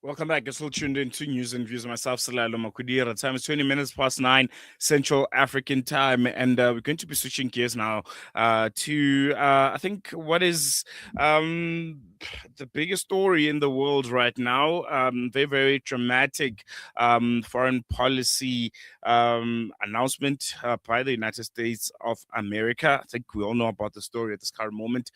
Welcome back. You're still tuned in to News and Views. Myself, Salalo Makudira. Time is 20 minutes past 9 Central African time. And we're going to be switching gears now to, I think, what is the biggest story in the world right now. Very, very dramatic foreign policy announcement by the United States of America. I think we all know about the story at this current moment.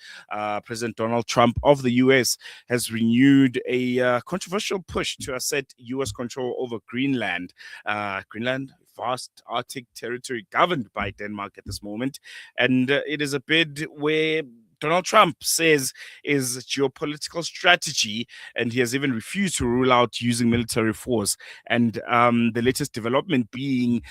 President Donald Trump of the U.S. has renewed a controversial push to assert U.S. control over Greenland. Greenland, vast Arctic territory governed by Denmark at this moment. And it is a bid where Donald Trump says is geopolitical strategy, and he has even refused to rule out using military force. And the latest development being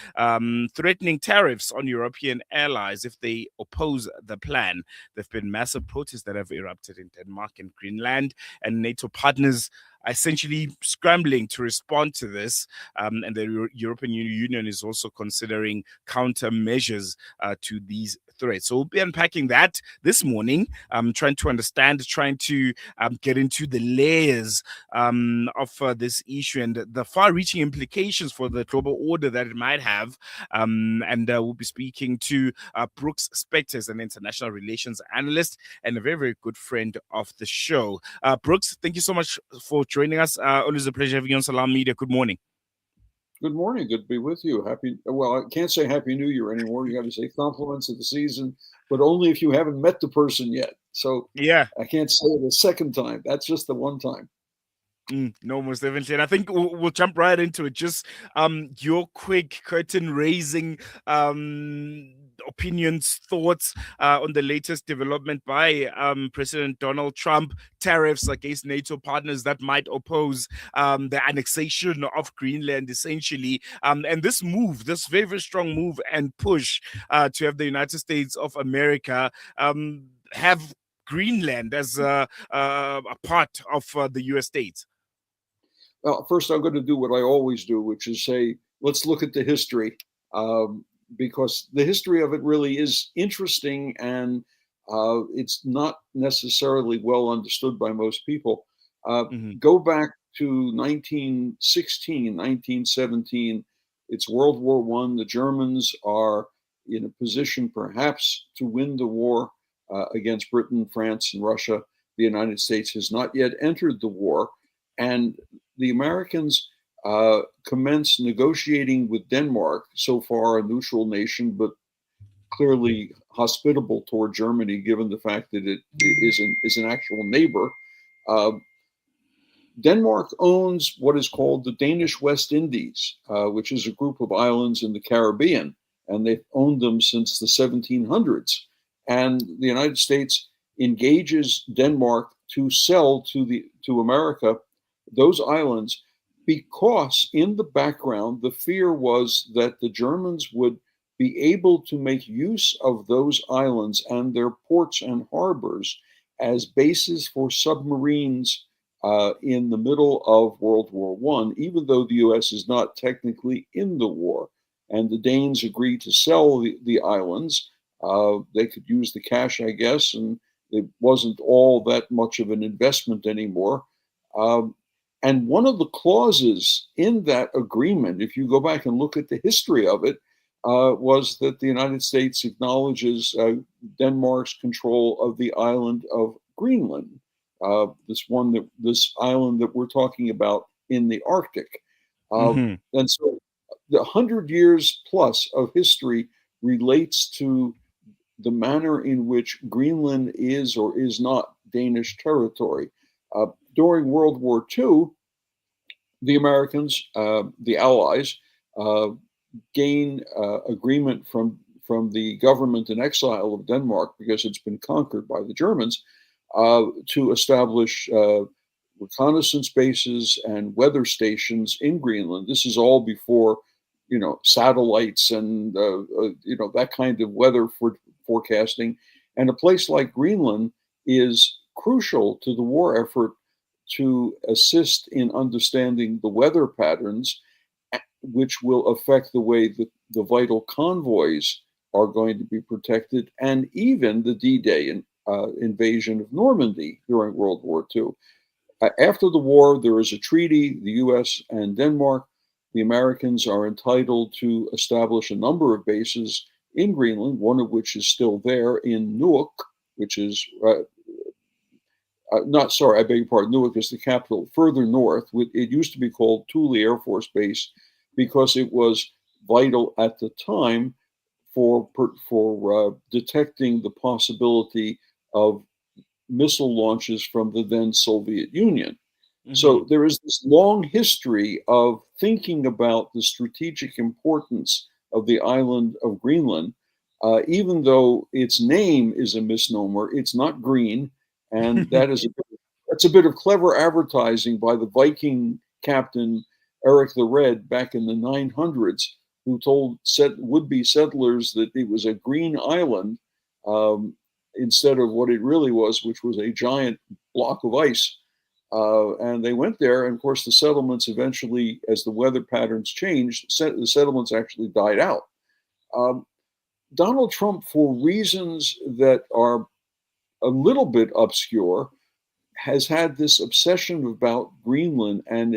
threatening tariffs on European allies if they oppose the plan. There have been massive protests that have erupted in Denmark and Greenland, and NATO partners essentially scrambling to respond to this. And the European Union is also considering countermeasures to these threats. So we'll be unpacking that this morning, trying to understand, trying to get into the layers of this issue and the far-reaching implications for the global order that it might have. And we'll be speaking to Brooks Spector, an international relations analyst and a very, very good friend of the show. Brooks, thank you so much for joining us. Always a pleasure having you on Salam Media. Good morning. Good morning. Good to be with you. Well, I can't say Happy New Year anymore. You got to say compliments of the season, but only if you haven't met the person yet. So yeah, I can't say it a second time. That's just the one time. No, most definitely. And I think we'll jump right into it. Just your quick curtain raising opinions, thoughts on the latest development by President Donald Trump, tariffs against NATO partners that might oppose the annexation of Greenland, essentially. And this move, this very, very strong move and push to have the United States of America have Greenland as a part of the U.S. states. Well, first, I'm going to do what I always do, which is say, let's look at the history, because the history of it really is interesting, and it's not necessarily well understood by most people. Go back to 1916, 1917. It's World War I. The Germans are in a position perhaps to win the war against Britain, France, and Russia. The United States has not yet entered the war. And the Americans commenced negotiating with Denmark, so far a neutral nation, but clearly hospitable toward Germany, given the fact that it is an actual neighbor. Denmark owns what is called the Danish West Indies, which is a group of islands in the Caribbean, and they've owned them since the 1700s. And the United States engages Denmark to sell to America those islands, because in the background, the fear was that the Germans would be able to make use of those islands and their ports and harbors as bases for submarines in the middle of World War I, even though the U.S. is not technically in the war. And the Danes agreed to sell the islands. They could use the cash, I guess, and it wasn't all that much of an investment anymore. And one of the clauses in that agreement, if you go back and look at the history of it, was that the United States acknowledges Denmark's control of the island of Greenland, this island that we're talking about in the Arctic. And so the 100 years plus of history relates to the manner in which Greenland is or is not Danish territory. During World War II, the Americans, the Allies, gain agreement from the government in exile of Denmark, because it's been conquered by the Germans, to establish reconnaissance bases and weather stations in Greenland. This is all before, satellites and that kind of weather forecasting. And a place like Greenland is crucial to the war effort to assist in understanding the weather patterns, which will affect the way that the vital convoys are going to be protected, and even the D-Day invasion of Normandy during World War II. after the war, there is a treaty, the U.S. and Denmark. The Americans are entitled to establish a number of bases in Greenland, one of which is still there in Nuuk, which is not, sorry, I beg your pardon, Newark is the capital, further north. It used to be called Thule Air Force Base because it was vital at the time for detecting the possibility of missile launches from the then Soviet Union. So there is this long history of thinking about the strategic importance of the island of Greenland. Even though its name is a misnomer, it's not green, and that's a bit of clever advertising by the Viking captain Eric the Red back in the 900s, who told would-be settlers that it was a green island instead of what it really was, which was a giant block of ice. And they went there, and of course, the settlements eventually, as the weather patterns changed, the settlements actually died out. Donald Trump, for reasons that are a little bit obscure, has had this obsession about Greenland and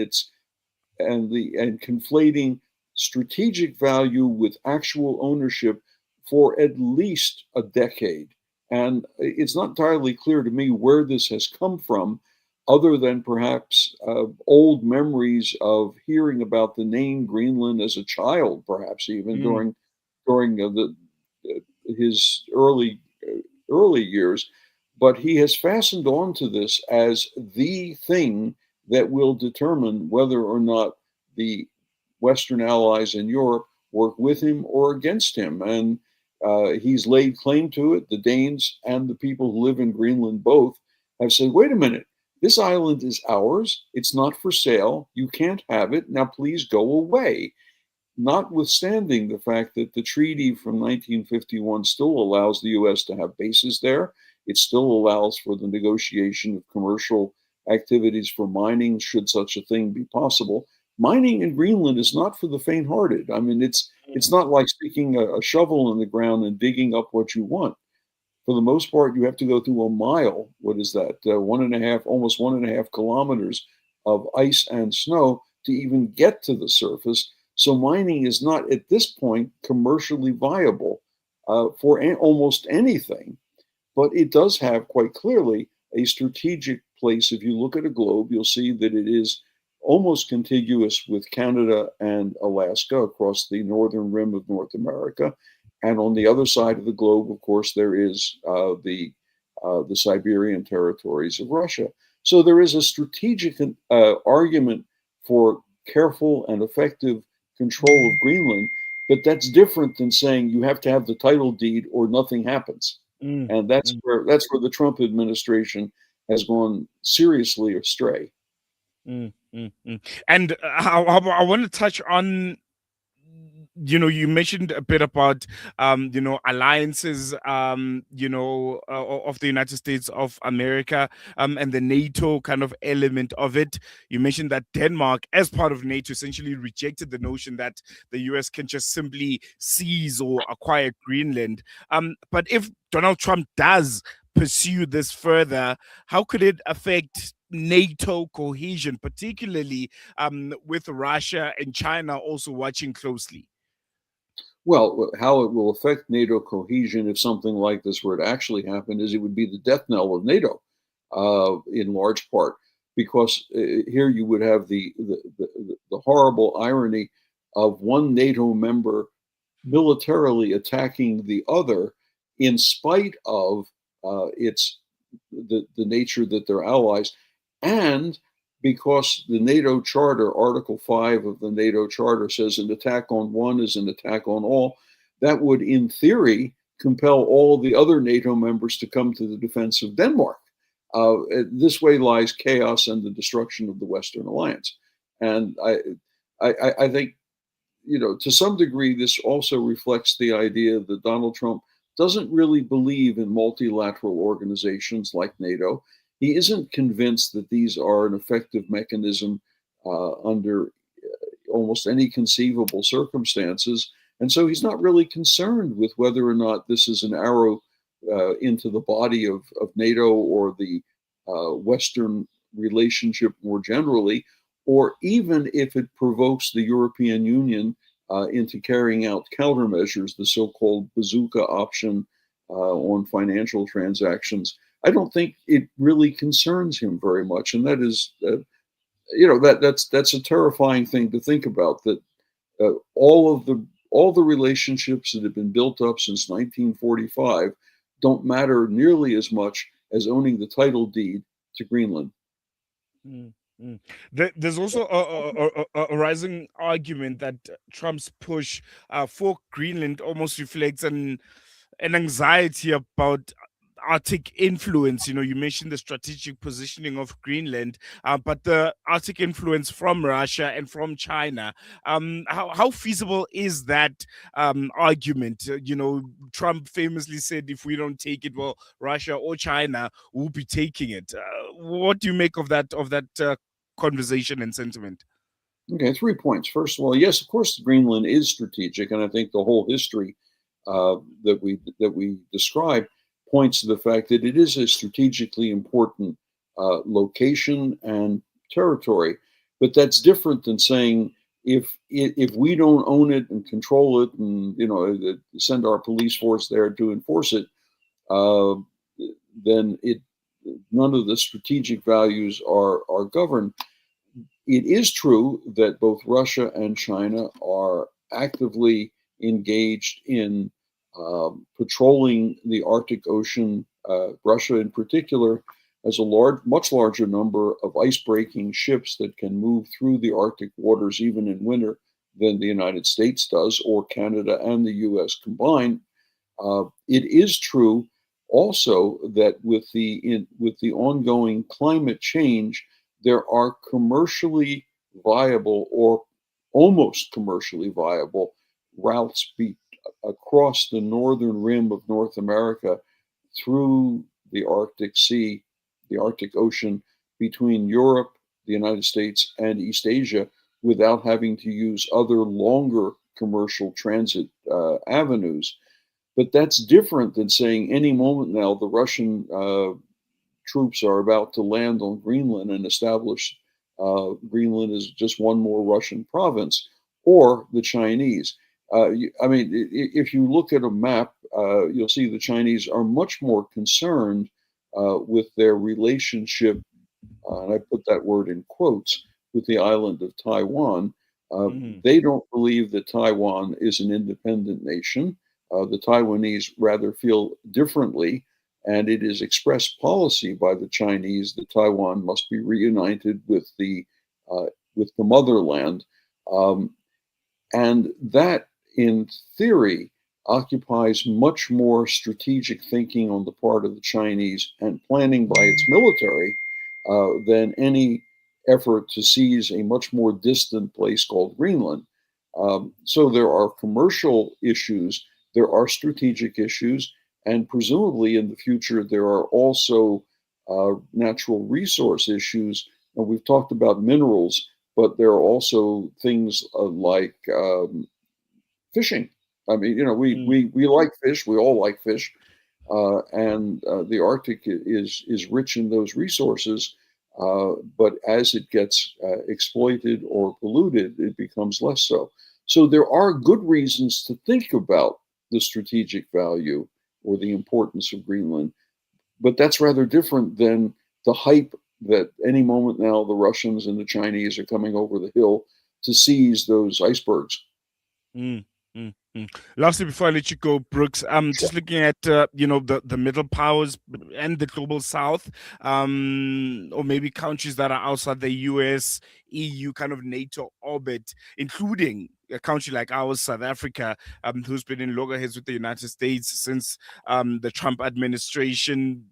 conflating strategic value with actual ownership for at least a decade. And it's not entirely clear to me where this has come from, other than perhaps old memories of hearing about the name Greenland as a child, perhaps even during his early years. But he has fastened on to this as the thing that will determine whether or not the Western allies in Europe work with him or against him. And he's laid claim to it. The Danes and the people who live in Greenland both have said, wait a minute, this island is ours. It's not for sale. You can't have it. Now, please go away. Notwithstanding the fact that the treaty from 1951 still allows the U.S. to have bases there. It still allows for the negotiation of commercial activities for mining, should such a thing be possible. Mining in Greenland is not for the faint-hearted. I mean, it's not like sticking a shovel in the ground and digging up what you want. For the most part, you have to go through a mile. What is that? Almost 1.5 kilometers of ice and snow to even get to the surface. So mining is not at this point commercially viable for almost anything. But it does have quite clearly a strategic place. If you look at a globe, you'll see that it is almost contiguous with Canada and Alaska across the northern rim of North America. And on the other side of the globe, of course, there is the Siberian territories of Russia. So there is a strategic argument for careful and effective control of Greenland, but that's different than saying you have to have the title deed or nothing happens. And that's where the Trump administration has gone seriously astray. And I want to touch on, you mentioned a bit about, alliances, of the United States of America, and the NATO kind of element of it. You mentioned that Denmark, as part of NATO, essentially rejected the notion that the US can just simply seize or acquire Greenland. But if Donald Trump does pursue this further, how could it affect NATO cohesion, particularly with Russia and China also watching closely? Well, how it will affect NATO cohesion if something like this were to actually happen is it would be the death knell of NATO, in large part, because here you would have the horrible irony of one NATO member militarily attacking the other, in spite of the nature that they're allies, and because the NATO Charter, Article 5 of the NATO Charter, says an attack on one is an attack on all, that would, in theory, compel all the other NATO members to come to the defense of Denmark. This way lies chaos and the destruction of the Western Alliance. And I think, to some degree, this also reflects the idea that Donald Trump doesn't really believe in multilateral organizations like NATO. He isn't convinced that these are an effective mechanism under almost any conceivable circumstances. And so he's not really concerned with whether or not this is an arrow into the body of NATO or the Western relationship more generally, or even if it provokes the European Union into carrying out countermeasures, the so-called bazooka option on financial transactions. I don't think it really concerns him very much, and that is, that's a terrifying thing to think about. That all the relationships that have been built up since 1945 don't matter nearly as much as owning the title deed to Greenland. Mm, mm. There's also a rising argument that Trump's push for Greenland almost reflects an anxiety about Arctic influence. You know, you mentioned the strategic positioning of Greenland, but the Arctic influence from Russia and from China. How feasible is that argument? You know, Trump famously said, if we don't take it, well, Russia or China will be taking it. What do you make of that conversation and sentiment? Okay, 3 points. First of all, yes, of course, Greenland is strategic, and I think the whole history that we describe points to the fact that it is a strategically important location and territory. But that's different than saying if we don't own it and control it, and send our police force there to enforce it, uh, then it none of the strategic values are governed. It is true that both Russia and China are actively engaged in patrolling the Arctic Ocean. Russia, in particular, has much larger number of ice-breaking ships that can move through the Arctic waters even in winter than the United States does, or Canada and the U.S. combined. It is true also that with the ongoing climate change, there are commercially viable or almost commercially viable routes across the northern rim of North America through the Arctic Sea, the Arctic Ocean, between Europe, the United States, and East Asia without having to use other longer commercial transit avenues. But that's different than saying any moment now the Russian troops are about to land on Greenland and establish Greenland as just one more Russian province, or the Chinese. If you look at a map, you'll see the Chinese are much more concerned with their relationship, and I put that word in quotes, with the island of Taiwan. Mhm. They don't believe that Taiwan is an independent nation. The Taiwanese rather feel differently, and it is expressed policy by the Chinese that Taiwan must be reunited uh, with the motherland, um, and that, in theory, occupies much more strategic thinking on the part of the Chinese and planning by its military than any effort to seize a much more distant place called Greenland. So there are commercial issues, there are strategic issues, and presumably in the future there are also natural resource issues. And we've talked about minerals, but there are also things like fishing. I mean, we like fish. We all like fish, and the Arctic is rich in those resources. But as it gets exploited or polluted, it becomes less so. So there are good reasons to think about the strategic value or the importance of Greenland, but that's rather different than the hype that any moment now the Russians and the Chinese are coming over the hill to seize those icebergs. Mm, mm, mm. Lastly, before I let you go, Brooks, Sure. just looking at the middle powers and the global South, or maybe countries that are outside the US, EU, kind of NATO orbit, including a country like ours, South Africa, who's been in loggerheads with the United States since the Trump administration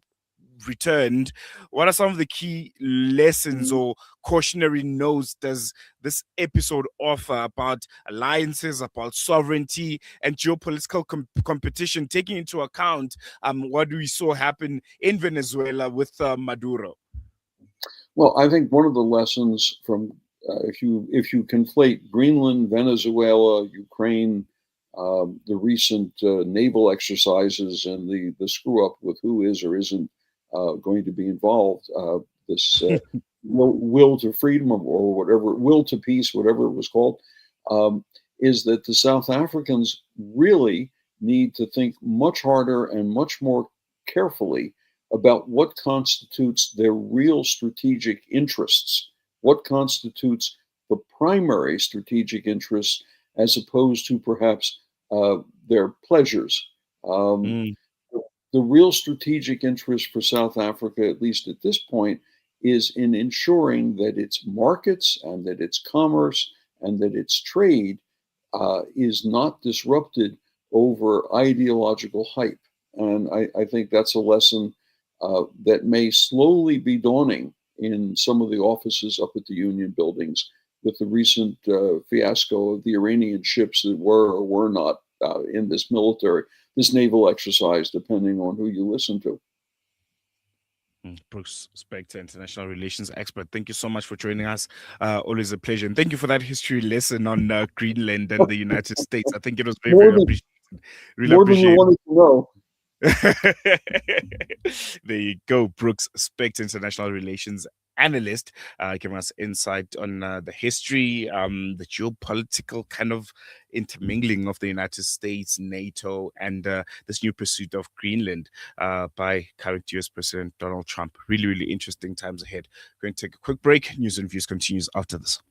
returned. What are some of the key lessons or cautionary notes does this episode offer about alliances, about sovereignty and geopolitical competition, taking into account what we saw happen in Venezuela with Maduro? Well, I think one of the lessons from if you conflate Greenland, Venezuela, Ukraine, the recent naval exercises, and the screw up with who is or isn't going to be involved this will to freedom or whatever, will to peace, whatever it was called, is that the South Africans really need to think much harder and much more carefully about what constitutes their real strategic interests, what constitutes the primary strategic interests, as opposed to perhaps their pleasures. Um, Mm. the real strategic interest for South Africa, at least at this point, is in ensuring that its markets and that its commerce and that its trade is not disrupted over ideological hype. And I think that's a lesson that may slowly be dawning in some of the offices up at the Union buildings with the recent fiasco of the Iranian ships that were or were not in this naval exercise, depending on who you listen to. Brooks Spector, international relations expert. Thank you so much for joining us. Always a pleasure. And thank you for that history lesson on Greenland and the United States. I think it was very, More very than appreciated. Really more than you appreciate wanted to know. There you go, Brooks Spector, international relations analyst, giving us insight on the history, the geopolitical kind of intermingling of the United States, NATO, and this new pursuit of Greenland by current US President Donald Trump. Really, really interesting times ahead. Going to take a quick break. News and views continues after this.